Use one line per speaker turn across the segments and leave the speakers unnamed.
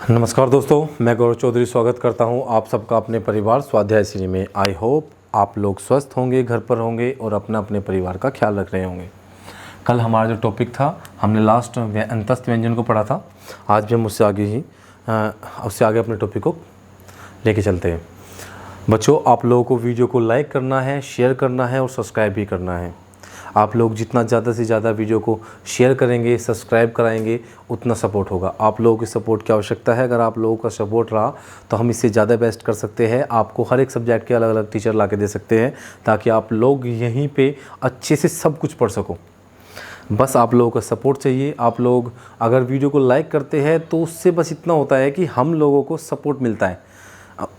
नमस्कार दोस्तों, मैं गौरव चौधरी स्वागत करता हूं आप सबका अपने परिवार स्वाध्याय श्री में। आई होप आप लोग स्वस्थ होंगे, घर पर होंगे और अपना अपने परिवार का ख्याल रख रहे होंगे। कल हमारा जो टॉपिक था, हमने लास्ट अंतस्थ व्यंजन को पढ़ा था। आज भी हम उससे आगे अपने टॉपिक को लेके चलते हैं। बच्चों, आप लोगों को वीडियो को लाइक करना है, शेयर करना है और सब्सक्राइब भी करना है। आप लोग जितना ज़्यादा से ज़्यादा वीडियो को शेयर करेंगे, सब्सक्राइब कराएंगे, उतना सपोर्ट होगा। आप लोगों की सपोर्ट की आवश्यकता है। अगर आप लोगों का सपोर्ट रहा तो हम इससे ज़्यादा बेस्ट कर सकते हैं। आपको हर एक सब्जेक्ट के अलग अलग टीचर ला के दे सकते हैं, ताकि आप लोग यहीं पे अच्छे से सब कुछ पढ़ सको। बस आप लोगों का सपोर्ट चाहिए। आप लोग अगर वीडियो को लाइक करते हैं तो उससे बस इतना होता है कि हम लोगों को सपोर्ट मिलता है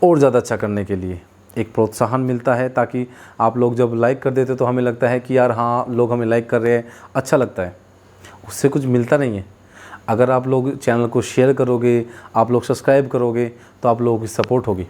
और ज़्यादा अच्छा करने के लिए, एक प्रोत्साहन मिलता है। ताकि आप लोग जब लाइक कर देते तो हमें लगता है कि यार हाँ, लोग हमें लाइक कर रहे हैं, अच्छा लगता है। उससे कुछ मिलता नहीं है। अगर आप लोग चैनल को शेयर करोगे, आप लोग सब्सक्राइब करोगे तो आप लोगों की सपोर्ट होगी।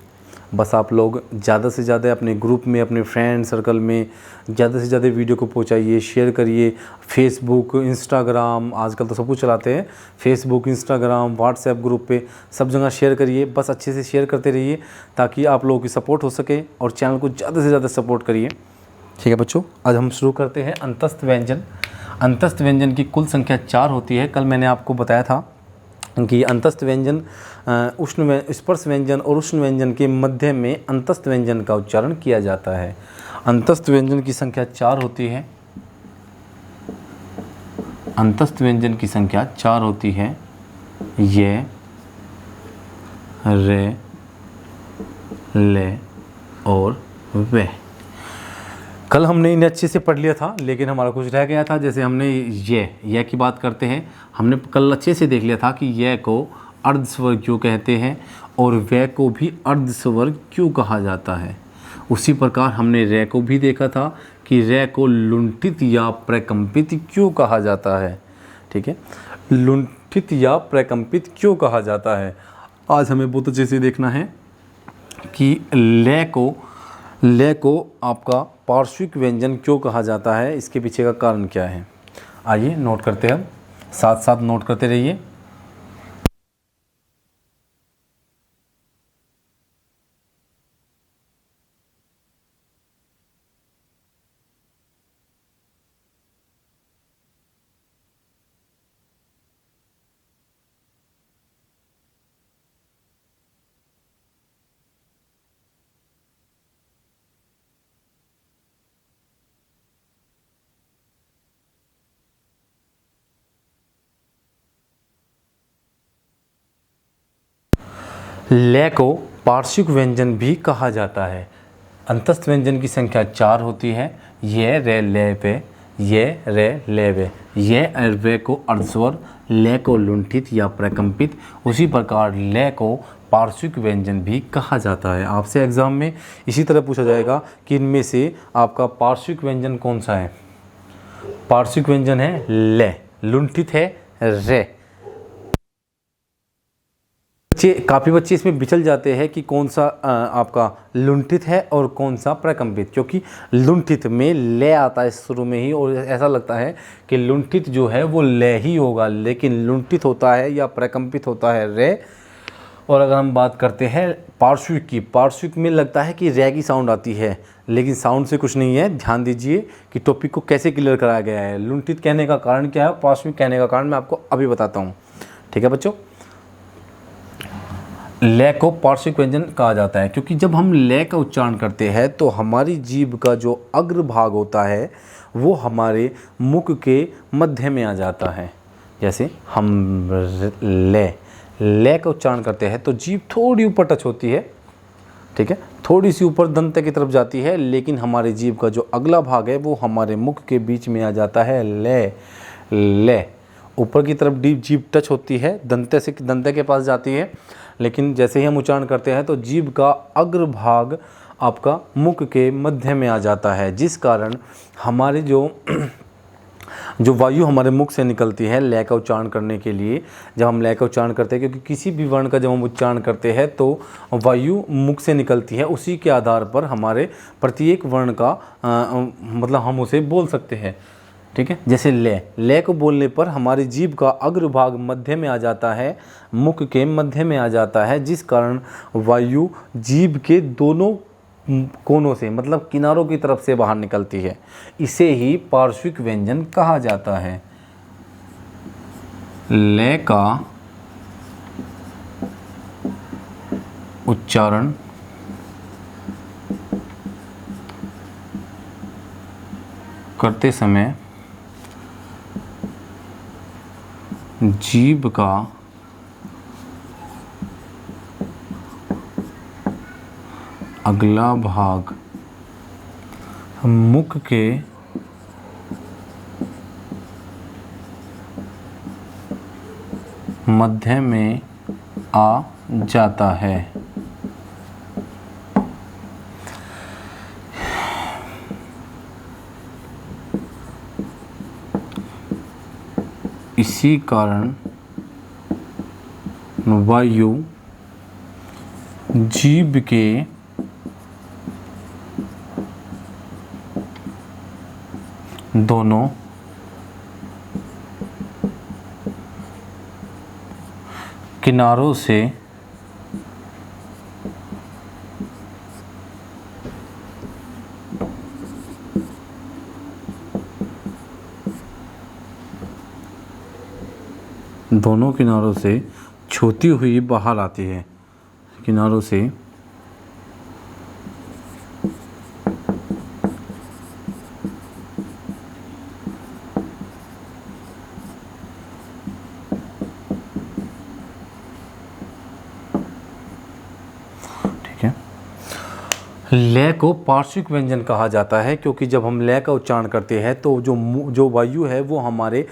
बस आप लोग ज़्यादा से ज़्यादा अपने ग्रुप में, अपने फ्रेंड सर्कल में ज़्यादा से ज़्यादा वीडियो को पहुंचाइए, शेयर करिए। फेसबुक, इंस्टाग्राम, आजकल तो सब कुछ चलाते हैं। फेसबुक, इंस्टाग्राम, व्हाट्सएप ग्रुप पे सब जगह शेयर करिए। बस अच्छे से शेयर करते रहिए ताकि आप लोगों की सपोर्ट हो सके, और चैनल को ज़्यादा से ज़्यादा सपोर्ट करिए। ठीक है बच्चों, आज हम शुरू करते हैं अंतस्थ व्यंजन। अंतस्थ व्यंजन की कुल संख्या 4 होती है। कल मैंने आपको बताया था कि अंतस्थ व्यंजन स्पर्श व्यंजन और उष्ण व्यंजन के मध्य में अंतस्थ व्यंजन का उच्चारण किया जाता है। अंतस्थ व्यंजन की संख्या 4 होती है। अंतस्थ व्यंजन की संख्या 4 होती है। ये, रे, ले और वे। कल हमने इन्हें अच्छे से पढ़ लिया था, लेकिन हमारा कुछ रह गया था। जैसे हमने ये की बात करते हैं, हमने कल अच्छे से देख लिया था कि ये को अर्धस्वर क्यों कहते हैं और वे को भी अर्धस्वर क्यों कहा जाता है। उसी प्रकार हमने रे को भी देखा था कि रे को लुंठित या प्रकंपित क्यों कहा जाता है। ठीक है, लुंठित या प्रकंपित क्यों कहा जाता है। आज हमें बहुत अच्छे से देखना है कि ले को आपका पार्श्विक व्यंजन क्यों कहा जाता है, इसके पीछे का कारण क्या है। आइए नोट करते हैं, साथ साथ नोट करते रहिए। ले को पार्श्विक व्यंजन भी कहा जाता है। अंतस्थ व्यंजन की संख्या 4 होती है। ये, रे, ले, वे। ये, रे, ले, वे। ये और वे को अर्धस्वर, ले को लुंठित या प्रकंपित। उसी प्रकार ले को पार्श्विक व्यंजन भी कहा जाता है। आपसे एग्जाम में इसी तरह पूछा जाएगा कि इनमें से आपका पार्श्विक व्यंजन कौन सा है। पार्श्विक व्यंजन है ले, लुंठित है रे। काफ़ी बच्चे इसमें बिचल जाते हैं कि कौन सा आपका लुंठित है और कौन सा प्रकंपित, क्योंकि लुंठित में ले आता है शुरू में ही, और ऐसा लगता है कि लुंठित जो है वो ले ही होगा, लेकिन लुंठित होता है या प्रकंपित होता है रे। और अगर हम बात करते हैं पार्श्विक की, पार्श्विक में लगता है कि रे की साउंड आती है, लेकिन साउंड से कुछ नहीं है। ध्यान दीजिए कि टॉपिक को कैसे क्लियर कराया गया है। लुंठित कहने का कारण क्या है, पार्श्विक कहने का कारण मैं आपको अभी बताता हूँ। ठीक है बच्चों, ले को पार्श्विक व्यंजन कहा जाता है क्योंकि जब हम ले का उच्चारण करते हैं तो हमारी जीभ का जो अग्र भाग होता है वो हमारे मुख के मध्य में आ जाता है। जैसे हम ले का उच्चारण करते हैं तो जीभ थोड़ी ऊपर टच होती है। ठीक है, थोड़ी सी ऊपर दंत की तरफ जाती है, लेकिन हमारी जीभ का जो अगला भाग है वो हमारे मुख के बीच में आ जाता है। ले ऊपर की तरफ डीप जीभ टच होती है, दंते के पास जाती है, लेकिन जैसे ही हम उच्चारण करते हैं तो जीभ का अग्र भाग आपका मुख के मध्य में आ जाता है, जिस कारण हमारे जो वायु हमारे मुख से निकलती है ले का उच्चारण करने के लिए, जब हम ले का उच्चारण करते हैं, क्योंकि किसी भी वर्ण का जब हम उच्चारण करते हैं तो वायु मुख से निकलती है, उसी के आधार पर हमारे प्रत्येक वर्ण का मतलब हम उसे बोल सकते हैं। ठीक है। जैसे ले को बोलने पर हमारी जीभ का अग्रभाग मध्य में आ जाता है, मुख के मध्य में आ जाता है, जिस कारण वायु जीभ के दोनों कोनों से मतलब किनारों की तरफ से बाहर निकलती है। इसे ही पार्श्विक व्यंजन कहा जाता है। ले का उच्चारण करते समय जीभ का अगला भाग मुख के मध्य में आ जाता है। इसी कारण वायु जीभ के दोनों किनारों से छूती हुई बाहर आती है। किनारों से लय को पार्श्विक व्यंजन कहा जाता है, क्योंकि जब हम लय का उच्चारण करते हैं तो जो वायु है वो हमारे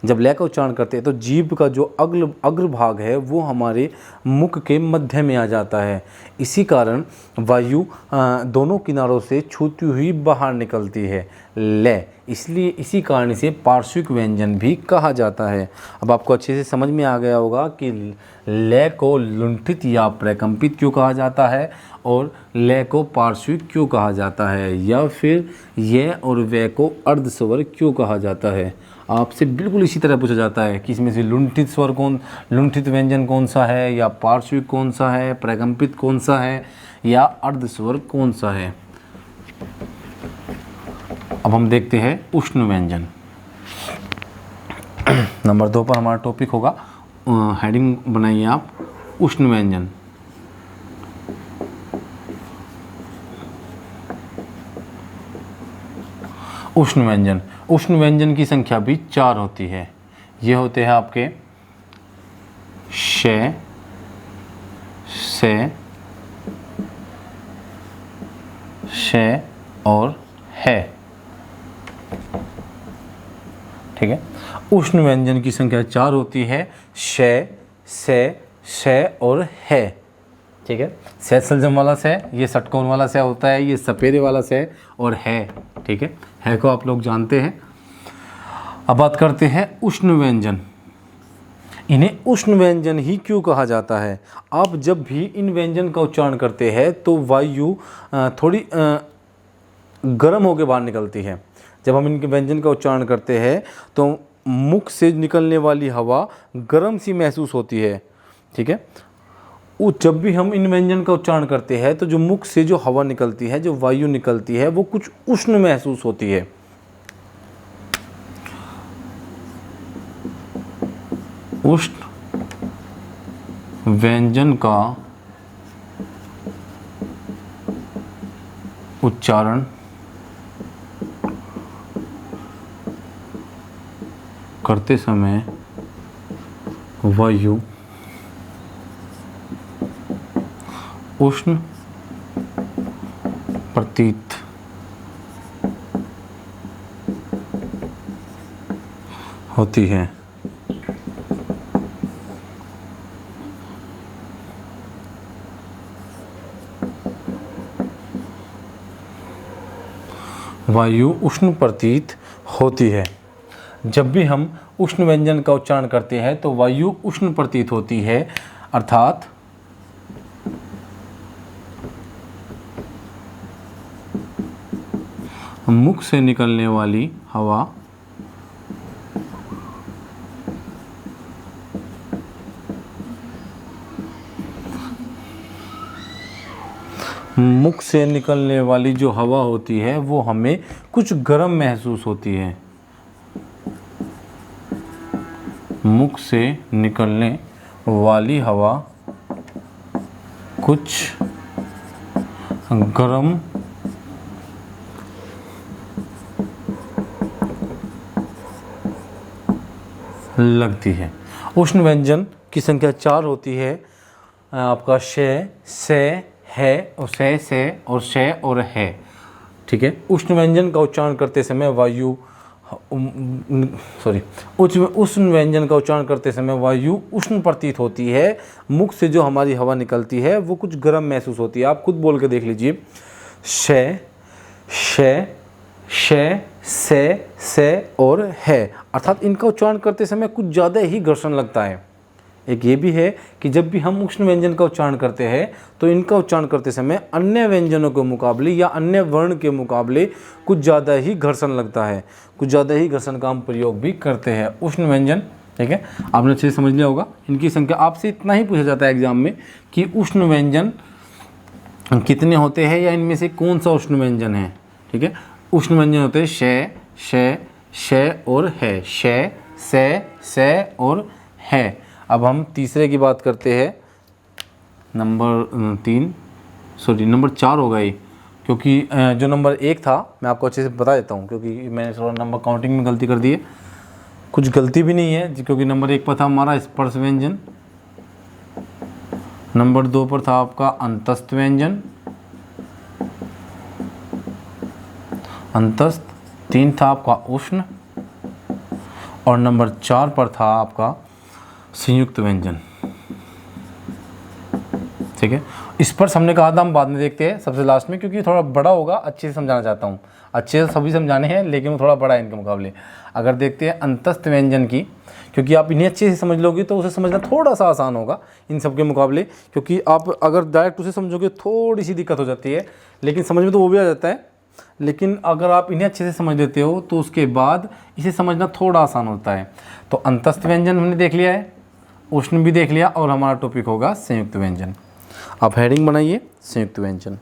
जब लय का उच्चारण करते हैं तो जीभ का जो अग्रभाग है वो हमारे मुख के मध्य में आ जाता है। इसी कारण वायु दोनों किनारों से छूती हुई बाहर निकलती है लय, इसलिए इसी कारण इसे पार्श्विक व्यंजन भी कहा जाता है। अब आपको अच्छे से समझ में आ गया होगा कि लय को लुंठित या प्रकंपित क्यों कहा जाता है और लय को पार्श्विक क्यों कहा जाता है, या फिर ये और वे को अर्ध स्वर क्यों कहा जाता है। आपसे बिल्कुल इसी तरह पूछा जाता है कि इसमें से लुंठित व्यंजन कौन सा है, या पार्श्विक कौन सा है, प्रकंपित कौन सा है, या अर्ध स्वर कौन सा है। अब हम देखते हैं उष्ण व्यंजन। नंबर 2 पर हमारा टॉपिक होगा, हेडिंग बनाइए आप, उष्ण व्यंजन। उष्ण व्यंजन की संख्या भी 4 होती है। ये होते हैं आपके श, से, श और है। ठीक है, उष्ण व्यंजन की संख्या 4 होती है, श, से, श और है। ठीक है, से सलजम वाला से, ये षटकोण वाला से होता है, ये सपेरे वाला से और है। ठीक है को आप लोग जानते हैं। अब बात करते हैं उष्ण व्यंजन। इन्हें उष्ण व्यंजन ही क्यों कहा जाता है। आप जब भी इन व्यंजन का उच्चारण करते हैं तो वायु थोड़ी गर्म होकर बाहर निकलती है। जब हम इनके व्यंजन का उच्चारण करते हैं तो मुख से निकलने वाली हवा गर्म सी महसूस होती है। ठीक है, जब भी हम इन व्यंजन का उच्चारण करते हैं तो जो मुख से जो हवा निकलती है, जो वायु निकलती है, वो कुछ उष्ण महसूस होती है। उष्ण व्यंजन का उच्चारण करते समय वायु उष्ण प्रतीत होती है। वायु उष्ण प्रतीत होती है। जब भी हम उष्ण व्यंजन का उच्चारण करते हैं तो वायु उष्ण प्रतीत होती है, अर्थात मुख से निकलने वाली हवा मुख से निकलने वाली जो हवा होती है वो हमें कुछ गर्म महसूस होती है। मुख से निकलने वाली हवा कुछ गर्म लगती है। उष्ण व्यंजन की संख्या 4 होती है। आपका शय, से, है और से और शय और है। ठीक है। उष्ण व्यंजन का उच्चारण करते समय वायु उष्ण व्यंजन का उच्चारण करते समय वायु उष्ण प्रतीत होती है। मुख से जो हमारी हवा निकलती है वो कुछ गर्म महसूस होती है। आप खुद बोल के देख लीजिए, शय, शय, शय, से और है, अर्थात इनका उच्चारण करते समय कुछ ज़्यादा ही घर्षण लगता है। एक ये भी है कि जब भी हम उष्ण व्यंजन का उच्चारण करते हैं तो इनका उच्चारण करते समय अन्य व्यंजनों के मुकाबले या अन्य वर्ण के मुकाबले कुछ ज़्यादा ही घर्षण लगता है, कुछ ज़्यादा ही घर्षण का हम प्रयोग भी करते हैं। उष्ण व्यंजन, ठीक है, आपने अच्छे से समझ लिया होगा। इनकी संख्या आपसे इतना ही पूछा जाता है एग्जाम में कि उष्ण व्यंजन कितने होते हैं या इनमें से कौन सा उष्ण व्यंजन है। ठीक है। उष्ण व्यंजन होते हैं शय, शय, शय और है, शय, से और है। अब हम तीसरे की बात करते हैं। नंबर 4 होगा ये, क्योंकि जो नंबर 1 था मैं आपको अच्छे से बता देता हूँ, क्योंकि मैंने थोड़ा नंबर काउंटिंग में गलती कर दी है। कुछ गलती भी नहीं है, क्योंकि नंबर 1 पर था हमारा स्पर्श व्यंजन, नंबर 2 पर था आपका अंतस्थ व्यंजन, अंतस्थ 3 था आपका उष्ण, और नंबर 4 पर था आपका संयुक्त व्यंजन। ठीक है। स्पर्श हमने कहा था हम बाद में देखते हैं सबसे लास्ट में, क्योंकि थोड़ा बड़ा होगा, अच्छे से समझाना चाहता हूँ। अच्छे से सभी समझाने हैं लेकिन वो थोड़ा बड़ा है इनके मुकाबले। अगर देखते हैं अंतस्थ व्यंजन की, क्योंकि आप इन्हें अच्छे से समझ लोगे तो उसे समझना थोड़ा सा आसान होगा इन सब के मुकाबले, क्योंकि आप अगर डायरेक्ट उसे समझोगे थोड़ी सी दिक्कत हो जाती है, लेकिन समझ में तो वो भी आ जाता है। लेकिन अगर आप इन्हें अच्छे से समझ लेते हो तो उसके बाद इसे समझना थोड़ा आसान होता है। तो अंतस्थ व्यंजन हमने देख लिया है, उष्ण भी देख लिया, और हमारा टॉपिक होगा संयुक्त व्यंजन। आप हेडिंग बनाइए, संयुक्त व्यंजन।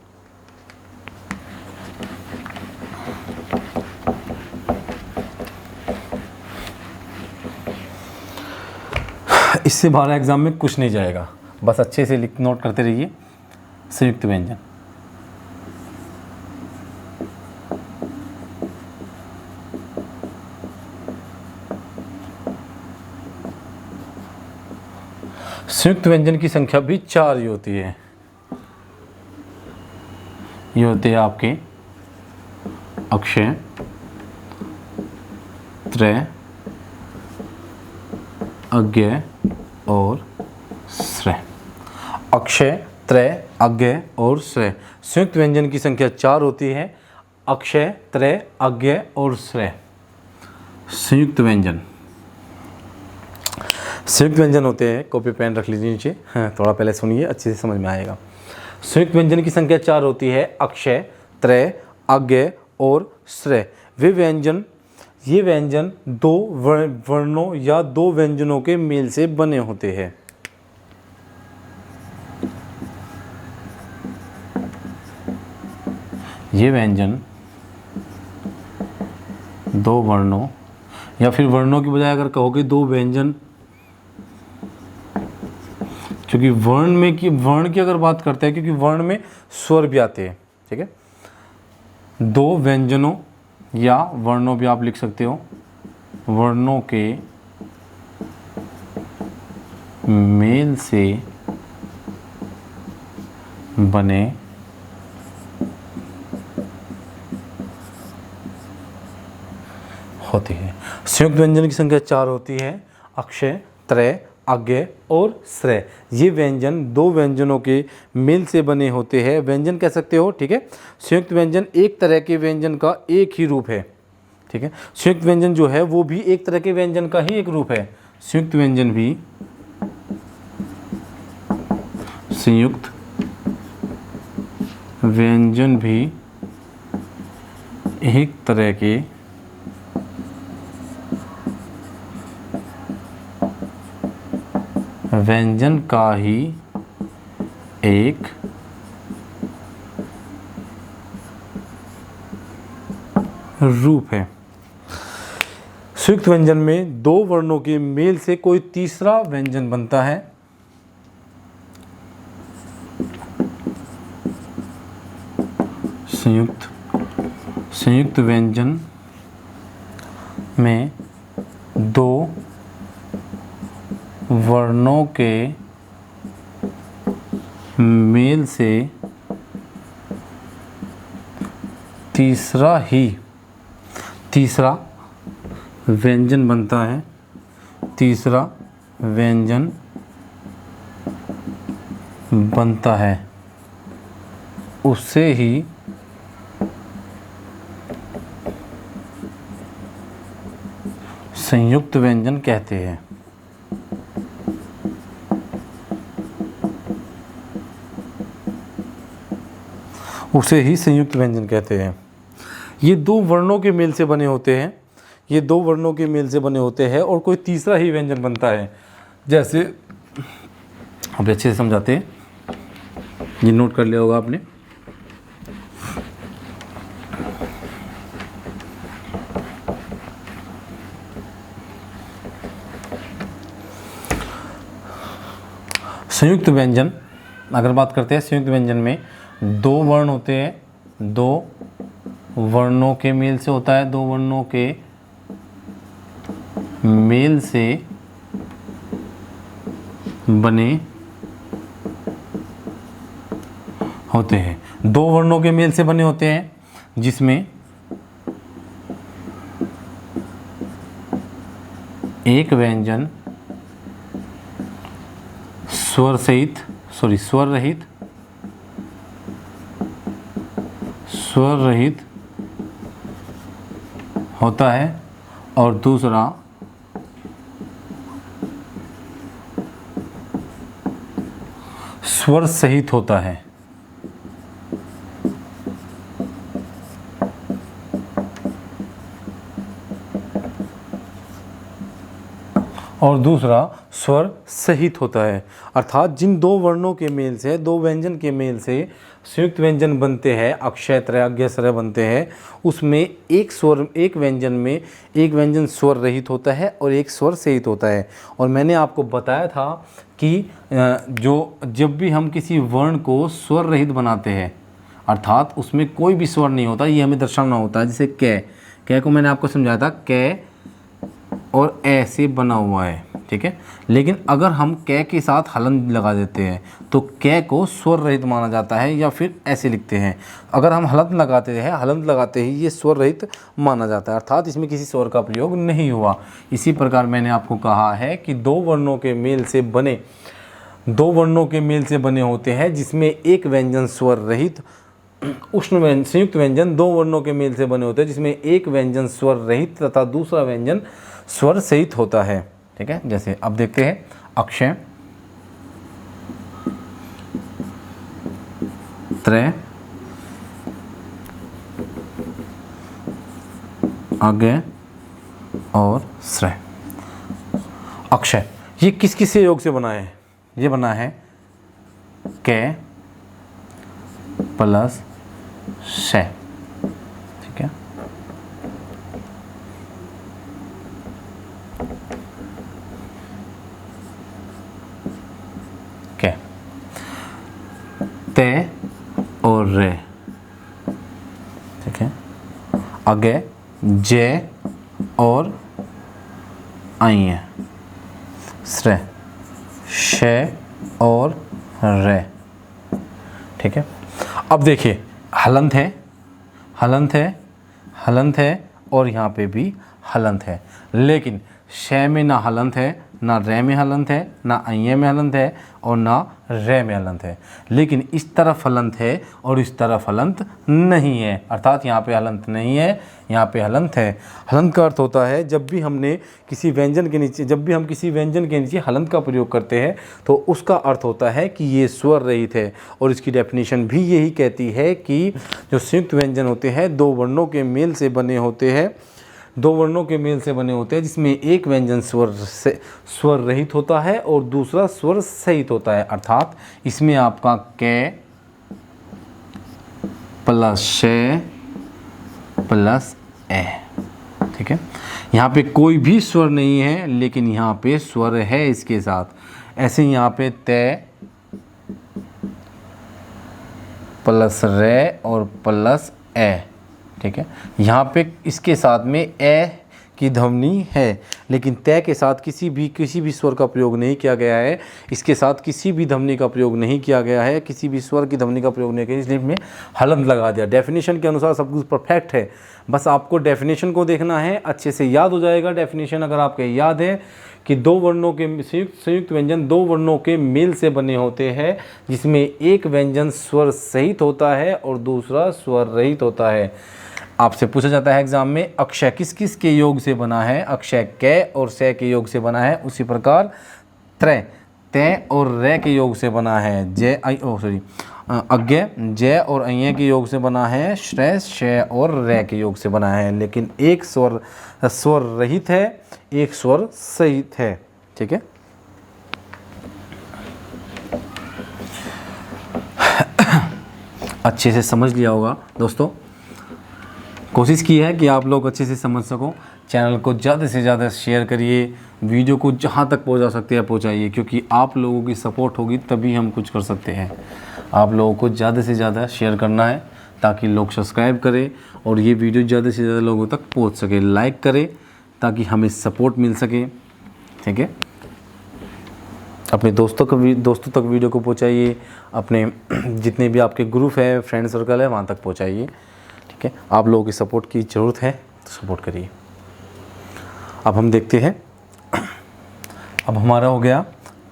इससे बाहर एग्जाम में कुछ नहीं जाएगा, बस अच्छे से नोट करते रहिए। संयुक्त व्यंजन, संयुक्त व्यंजन की संख्या भी 4 ही होती है। ये होते हैं आपके अक्षय, त्रय, अज्ञेय और श्रेय। अक्षय, त्रय, अज्ञेय और श्रेय। संयुक्त व्यंजन की संख्या 4 होती है। अक्षय, त्रय, अज्ञेय और श्रेय संयुक्त व्यंजन। संयुक्त व्यंजन होते हैं, कॉपी पेन रख लीजिए नीचे, थोड़ा पहले सुनिए, अच्छे से समझ में आएगा। संयुक्त व्यंजन की संख्या 4 होती है। अक्षय, त्रय, अज्ञेय और श्रेय। ये व्यंजन 2 वर्णों या 2 व्यंजनों के मेल से बने होते हैं। ये व्यंजन 2 वर्णों, या फिर वर्णों की बजाय अगर कहोगे 2 व्यंजन, क्योंकि वर्ण की अगर बात करते हैं, क्योंकि वर्ण में स्वर भी आते हैं। ठीक है। 2 व्यंजनों या वर्णों भी आप लिख सकते हो, वर्णों के मेल से बने होती है। संयुक्त व्यंजन की संख्या 4 होती है। अक्षय, त्रय, अज्ञेय और श्रेय। ये व्यंजन 2 व्यंजनों के मेल से बने होते हैं। व्यंजन कह सकते हो। ठीक है। संयुक्त व्यंजन एक तरह के व्यंजन का एक ही रूप है। ठीक है। संयुक्त व्यंजन जो है वो भी एक तरह के व्यंजन का ही एक रूप है। संयुक्त व्यंजन भी एक तरह के व्यंजन का ही एक रूप है। संयुक्त व्यंजन में दो वर्णों के मेल से कोई तीसरा व्यंजन बनता है। संयुक्त व्यंजन में दो वर्णों के मेल से तीसरा व्यंजन बनता है। तीसरा व्यंजन बनता है, उससे ही संयुक्त व्यंजन कहते हैं। उसे ही संयुक्त व्यंजन कहते हैं। ये दो वर्णों के मेल से बने होते हैं। ये दो वर्णों के मेल से बने होते हैं और कोई तीसरा ही व्यंजन बनता है। जैसे अब अच्छे से समझाते हैं, ये नोट कर लिया होगा आपने। संयुक्त व्यंजन, अगर बात करते हैं संयुक्त व्यंजन में दो वर्ण होते हैं, दो वर्णों के मेल से होता है, दो वर्णों के मेल से बने होते हैं। दो वर्णों के मेल से बने होते हैं जिसमें एक व्यंजन स्वर रहित होता है और दूसरा स्वर सहित होता है। और दूसरा स्वर सहित होता है। अर्थात जिन दो वर्णों के मेल से, दो व्यंजन के मेल से संयुक्त व्यंजन बनते हैं, अक्षय त्रय अज्ञस्वर बनते हैं, उसमें एक व्यंजन में एक व्यंजन स्वर रहित होता है और एक स्वर सहित होता है। और मैंने आपको बताया था कि जब भी हम किसी वर्ण को स्वर रहित बनाते हैं, अर्थात उसमें कोई भी स्वर नहीं होता, ये हमें दर्शाना होता है। जैसे कै को मैंने आपको समझाया था, कै और ए से बना हुआ है, ठीक है। लेकिन अगर हम कै के साथ हलंत लगा देते हैं तो कै को स्वर रहित माना जाता है, या फिर ऐसे लिखते हैं। अगर हम हलंत लगाते ही ये स्वर रहित माना जाता है, अर्थात इसमें किसी स्वर का प्रयोग नहीं हुआ। इसी प्रकार मैंने आपको कहा है कि दो वर्णों के मेल से बने होते हैं जिसमें एक व्यंजन स्वर रहित, संयुक्त व्यंजन दो वर्णों के मेल से बने होते हैं जिसमें एक व्यंजन स्वर रहित तथा दूसरा व्यंजन स्वर सहित होता है, ठीक है। जैसे अब देखते हैं, अक्षय त्रय अज्ञ और श्रय। अक्षय ये किस किस योग से बना है? ये बना है कै प्लस शय, ठीक है। कै ते और रे, ठीक है। अगे जय और आई है, श्रय शय और रे, ठीक है। अब देखिए, हलंत है और यहाँ पे भी हलंत है, लेकिन शय में ना हलंत है, ना रे में हलंत है, ना अय्य में हलंत है और ना रे में हलंत है। लेकिन इस तरफ हलंत है और इस तरफ हलंत नहीं है, अर्थात यहाँ पे हलंत नहीं है, यहाँ पे हलंत है। हलंत का अर्थ होता है जब भी हम किसी व्यंजन के नीचे हलंत का प्रयोग करते हैं तो उसका अर्थ होता है कि ये स्वर रहित है। और इसकी डेफिनेशन भी यही कहती है कि जो संयुक्त व्यंजन होते हैं दो वर्णों के मेल से बने होते हैं, जिसमें एक व्यंजन स्वर रहित होता है और दूसरा स्वर सहित होता है। अर्थात इसमें आपका कै प्लस शय प्लस ए। ठीक है, यहाँ पे कोई भी स्वर नहीं है, लेकिन यहाँ पे स्वर है इसके साथ। ऐसे ही यहाँ पे तय प्लस रे और प्लस ए। ठीक है, यहाँ पे इसके साथ में ए की ध्वनि है, लेकिन तय के साथ किसी भी स्वर का प्रयोग नहीं किया गया है। इसके साथ किसी भी ध्वनि का प्रयोग नहीं किया गया है, किसी भी स्वर की ध्वनि का प्रयोग नहीं किया, इसलिए मैं हलंत लगा दिया। डेफिनेशन के अनुसार सब कुछ परफेक्ट है, बस आपको डेफिनेशन को देखना है, अच्छे से याद हो जाएगा। डेफिनेशन अगर आपके याद है कि दो वर्णों के संयुक्त व्यंजन दो वर्णों के मेल से बने होते हैं, जिसमें एक व्यंजन स्वर सहित होता है और दूसरा स्वर रहित होता है। आपसे पूछा जाता है एग्जाम में, अक्षय किस किस के योग से बना है? अक्षय कै और से के योग से बना है। उसी प्रकार त्रय तय और रे के योग से बना है। अज्ञ जय और अय के योग से बना है। श्रेय शय और रे के योग से बना है, लेकिन एक स्वर रहित है, एक स्वर सहित है। ठीक है, अच्छे से समझ लिया होगा दोस्तों। कोशिश की है कि आप लोग अच्छे से समझ सको। चैनल को ज़्यादा से ज़्यादा शेयर करिए, वीडियो को जहाँ तक पहुँचा सकते हैं पहुँचाइए, क्योंकि आप लोगों की सपोर्ट होगी तभी हम कुछ कर सकते हैं। आप लोगों को ज़्यादा से ज़्यादा शेयर करना है ताकि लोग सब्सक्राइब करें और ये वीडियो ज़्यादा से ज़्यादा लोगों तक पहुँच सके। लाइक करें ताकि हमें सपोर्ट मिल सके। ठीक है, अपने दोस्तों तक वीडियो को पहुँचाइए, अपने जितने भी आपके ग्रुप है, फ्रेंड सर्कल है, वहाँ तक पहुँचाइए। ठीक है, आप लोगों की सपोर्ट की ज़रूरत है तो सपोर्ट करिए। अब हम देखते हैं, अब हमारा हो गया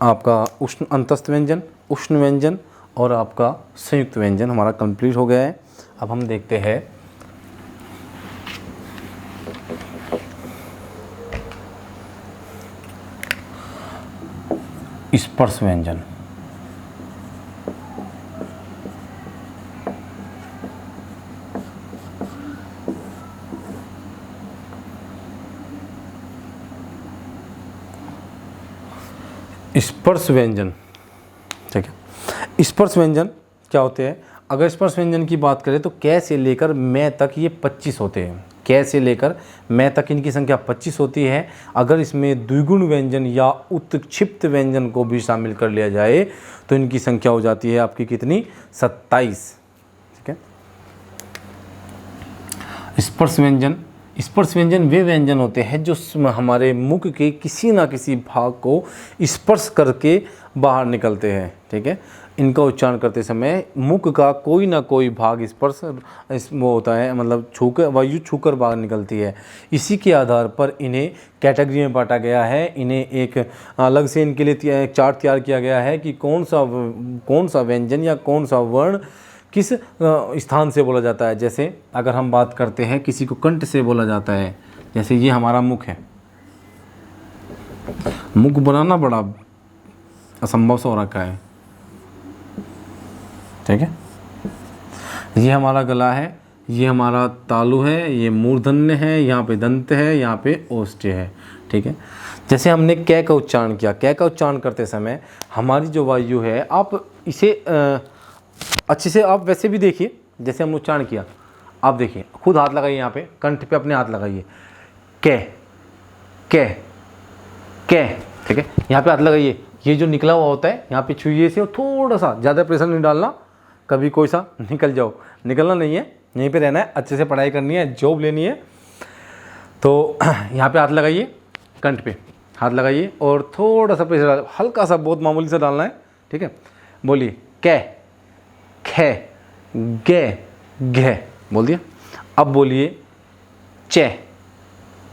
आपका उष्ण अंतस्थ व्यंजन, उष्ण व्यंजन और आपका संयुक्त व्यंजन हमारा कंप्लीट हो गया है। अब हम देखते हैं स्पर्श व्यंजन। स्पर्श व्यंजन, ठीक है, स्पर्श व्यंजन क्या होते हैं? अगर स्पर्श व्यंजन की बात करें तो कै से लेकर मैं तक ये 25 होते हैं। कै से लेकर मैं तक इनकी संख्या 25 होती है। अगर इसमें द्विगुण व्यंजन या उत्क्षिप्त व्यंजन को भी शामिल कर लिया जाए तो इनकी संख्या हो जाती है आपकी कितनी? 27। ठीक है, स्पर्श व्यंजन, स्पर्श व्यंजन वे व्यंजन होते हैं जो हमारे मुख के किसी ना किसी भाग को स्पर्श करके बाहर निकलते हैं। ठीक है, इनका उच्चारण करते समय मुख का कोई ना कोई भाग स्पर्श वो होता है, मतलब छूकर वायु छूकर बाहर निकलती है। इसी के आधार पर इन्हें कैटेगरी में बांटा गया है। इन्हें एक अलग से इनके लिए एक चार्ट तैयार किया गया है कि कौन सा व्यंजन या कौन सा वर्ण किस स्थान से बोला जाता है। जैसे अगर हम बात करते हैं, किसी को कंठ से बोला जाता है, जैसे ये हमारा मुख है, मुख बनाना बड़ा असंभव सा हो रखा है। ठीक है, ये हमारा गला है, ये हमारा तालु है, ये मूर्धन्य है, यहाँ पे दंत है, यहाँ पे ओष्ठ्य है। ठीक है, जैसे हमने कै का उच्चारण किया, कै का उच्चारण करते समय हमारी जो वायु है, आप इसे अच्छे से आप वैसे भी देखिए, जैसे हमने उच्चारण किया, आप देखिए, खुद हाथ लगाइए, यहाँ पे कंठ पे अपने हाथ लगाइए, कै कै कै। ठीक है, यहाँ पे हाथ लगाइए, ये जो निकला हुआ होता है यहाँ पे छुइए से, थोड़ा सा, ज़्यादा प्रेशर नहीं डालना, कभी कोई सा निकल जाओ, निकलना नहीं है, यहीं पे रहना है, अच्छे से पढ़ाई करनी है, जॉब लेनी है। तो यहाँ पे हाथ लगाइए, कंठ पे हाथ लगाइए और थोड़ा सा प्रेशर, हल्का सा, बहुत मामूली सा डालना है। ठीक है, बोलिए कै खे गे घे, बोल दिया। अब बोलिए चे,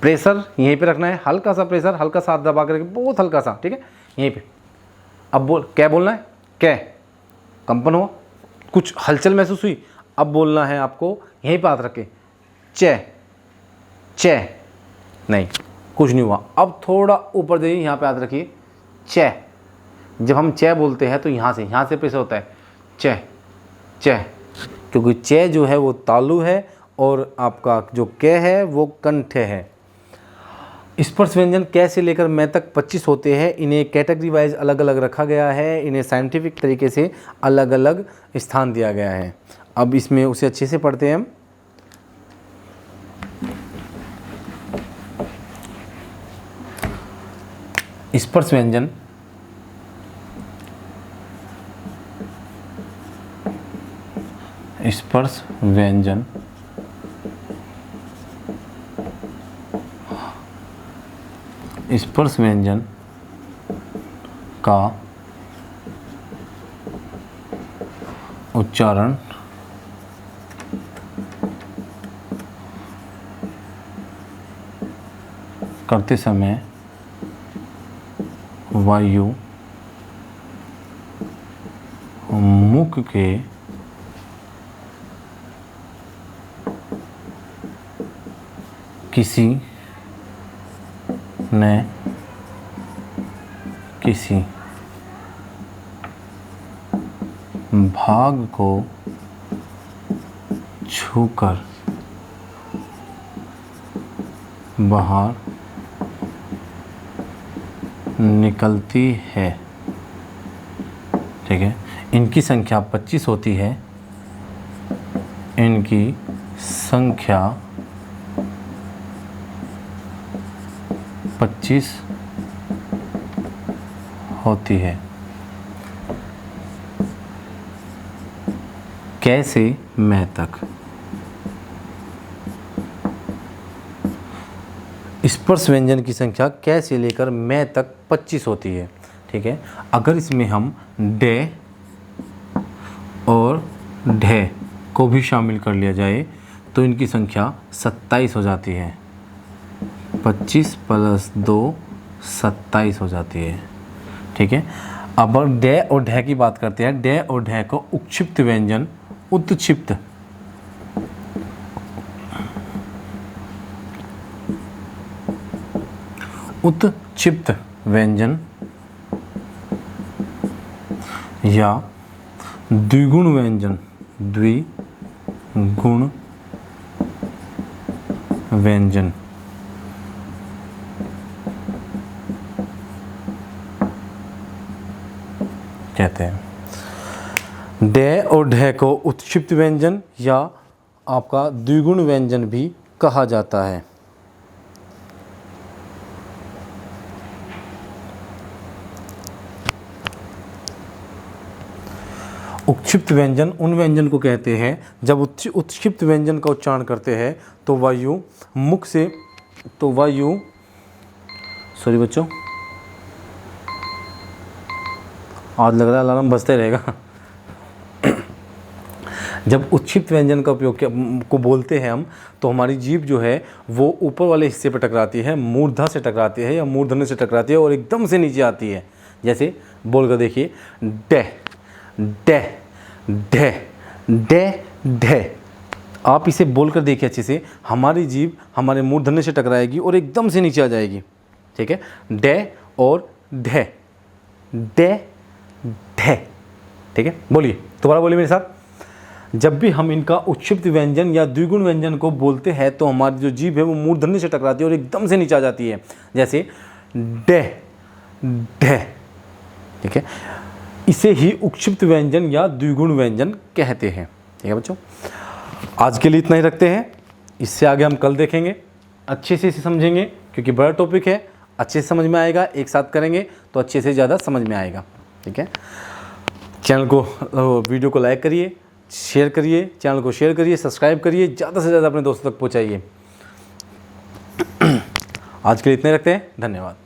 प्रेशर यहीं पे रखना है, हल्का सा प्रेशर, हल्का सा हाथ दबा करके, बहुत हल्का सा। ठीक है, यहीं पे। अब क्या बोलना है? कै, कंपन हुआ, कुछ हलचल महसूस हुई, अब बोलना है आपको यहीं पे हाथ रखे, चे चे, नहीं कुछ नहीं हुआ। अब थोड़ा ऊपर जाइए, यहाँ पे हाथ रखिए, चे। जब हम चे बोलते हैं तो यहाँ से प्रेशर होता है, चे चे, क्योंकि चे जो है वो तालु है और आपका जो कै है वो कंठ है। स्पर्श व्यंजन कै से लेकर मैं तक 25 होते हैं। इन्हें कैटेगरी वाइज अलग अलग रखा गया है, इन्हें साइंटिफिक तरीके से अलग अलग स्थान दिया गया है। अब इसमें उसे अच्छे से पढ़ते हैं हम। स्पर्श व्यंजन स्पर्श व्यंजन स्पर्श व्यंजन का उच्चारण करते समय वायु मुख के किसी भाग को छूकर बाहर निकलती है। ठीक है, इनकी संख्या 25 होती है। इनकी संख्या 25 होती है। कैसे मैं तक स्पर्श व्यंजन की संख्या कै से लेकर मैं तक 25 होती है। ठीक है, अगर इसमें हम डे और ढे को भी शामिल कर लिया जाए तो इनकी संख्या 27 हो जाती है। 25 + 2 27 हो जाती है। ठीक है, अब डे और ढे की बात करते हैं। डे और ढे को उत्क्षिप्त व्यंजन उत्क्षिप्त व्यंजन या द्विगुण व्यंजन कहते हैं। डे और ढे को उत्क्षिप्त व्यंजन या आपका द्विगुण व्यंजन भी कहा जाता है। उत्क्षिप्त व्यंजन उन व्यंजन को कहते हैं जब उत्क्षिप्त व्यंजन का उच्चारण करते हैं तो वायु मुख से सॉरी बच्चों, आज लग रहा है अलार्म बजते रहेगा। जब उत्क्षिप्त व्यंजन का उपयोग को बोलते हैं हम तो हमारी जीभ जो है वो ऊपर वाले हिस्से पर टकराती है, मूर्धा से टकराती है या मूर्धन्य से टकराती है और एकदम से नीचे आती है। जैसे बोल कर देखिए, day day day day day. आप इसे बोलकर देखिए अच्छे से, हमारी जीभ हमारे मूर्धन्य से टकराएगी और एकदम से नीचे आ जाएगी। ठीक है, डे और ढे डे ढे। ठीक है, बोलिए दोबारा बोलिए मेरे साथ। जब भी हम इनका उत्क्षिप्त व्यंजन या द्विगुण व्यंजन को बोलते हैं तो हमारी जो जीभ है वो मूर्धन्य से टकराती है और एकदम से नीचे आ जाती है। जैसे डे ढे। ठीक है, इसे ही उत्क्षिप्त व्यंजन या द्विगुण व्यंजन कहते हैं। ठीक है बच्चों, आज के लिए इतना ही रखते हैं। इससे आगे हम कल देखेंगे, अच्छे से इसे समझेंगे क्योंकि बड़ा टॉपिक है, अच्छे से समझ में आएगा। एक साथ करेंगे तो अच्छे से ज़्यादा समझ में आएगा। ठीक है, चैनल को वीडियो को लाइक करिए, शेयर करिए, चैनल को शेयर करिए, सब्सक्राइब करिए, ज़्यादा से ज़्यादा अपने दोस्तों तक पहुँचाइए। आज के लिए इतने रखते हैं, धन्यवाद।